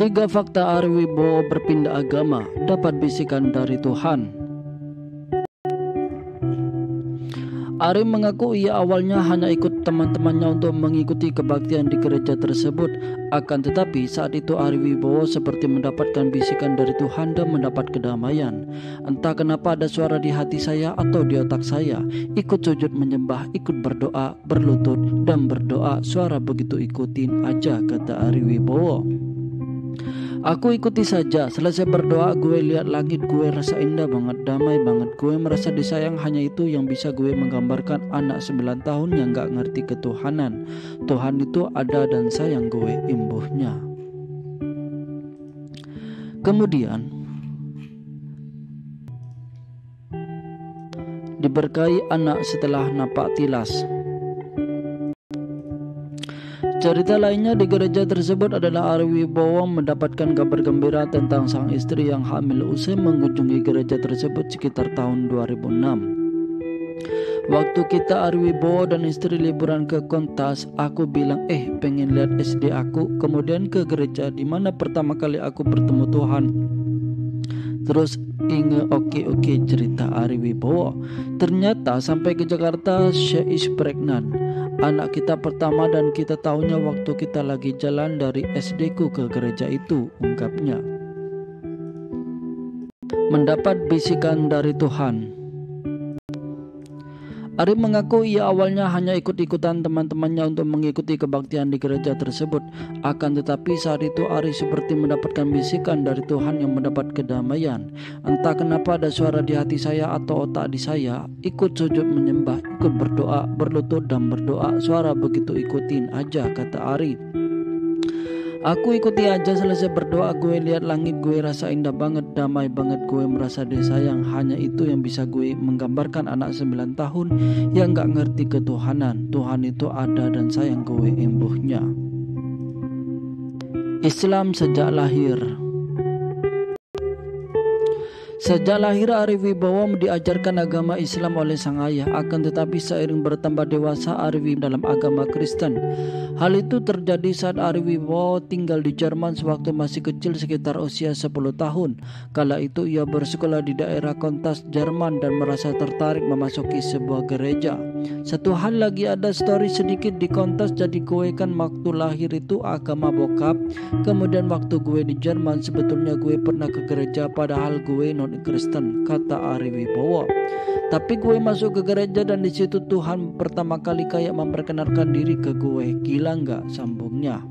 3 fakta Ari Wibowo berpindah agama, dapat bisikan dari Tuhan. Ari mengaku ia awalnya hanya ikut teman-temannya untuk mengikuti kebaktian di gereja tersebut. Akan tetapi saat itu Ari Wibowo seperti mendapatkan bisikan dari Tuhan dan mendapat kedamaian. Entah kenapa ada suara di hati saya atau di otak saya, ikut sujud menyembah, ikut berdoa, berlutut dan berdoa. Suara begitu ikutin aja, kata Ari Wibowo. Aku ikuti saja, selesai berdoa gue lihat langit, gue rasa indah banget, damai banget, gue merasa disayang. Hanya itu yang bisa gue menggambarkan anak 9 tahun yang gak ngerti ketuhanan. Tuhan itu ada dan sayang gue, imbuhnya. Kemudian diberkahi anak setelah napak tilas. Cerita lainnya di gereja tersebut adalah Ari Wibowo mendapatkan kabar gembira tentang sang istri yang hamil usai mengunjungi gereja tersebut sekitar tahun 2006. Waktu kita Ari Wibowo dan istri liburan ke Kontas, aku bilang pengen lihat SD aku, kemudian ke gereja di mana pertama kali aku bertemu Tuhan. Terus oke, cerita Ari Wibowo. Ternyata sampai ke Jakarta, she is pregnant. Anak kita pertama dan kita tahunya waktu kita lagi jalan dari SD ku ke gereja itu, ungkapnya. Mendapat bisikan dari Tuhan. Ari mengaku ia awalnya hanya ikut-ikutan teman-temannya untuk mengikuti kebaktian di gereja tersebut. Akan tetapi saat itu Ari seperti mendapatkan bisikan dari Tuhan yang mendapat kedamaian. Entah kenapa ada suara di hati saya atau otak di saya, ikut sujud menyembah, ikut berdoa, berlutut dan berdoa. Suara begitu ikutin aja, kata Ari. Aku ikuti aja, selesai berdoa gue lihat langit, gue rasa indah banget, damai banget, gue merasa disayang. Hanya itu yang bisa gue menggambarkan anak 9 tahun yang gak ngerti ketuhanan. Tuhan itu ada dan sayang gue, imbuhnya. Islam sejak lahir. Sejak lahir Ari Wibowo diajarkan agama Islam oleh sang ayah. Akan tetapi seiring bertambah dewasa Ari Wibowo dalam agama Kristen. Hal itu terjadi saat Ari Wibowo tinggal di Jerman sewaktu masih kecil sekitar usia 10 tahun. Kala itu ia bersekolah di daerah Kontas, Jerman dan merasa tertarik memasuki sebuah gereja. Satu hal lagi, ada story sedikit di Kontas. Jadi gue kan waktu lahir itu agama bokap. Kemudian waktu gue di Jerman sebetulnya gue pernah ke gereja padahal gue non-Kristen, kata Ari Wibowo. Tapi gue masuk ke gereja dan di situ Tuhan pertama kali kayak memperkenalkan diri ke gue. Gila nggak, sambungnya.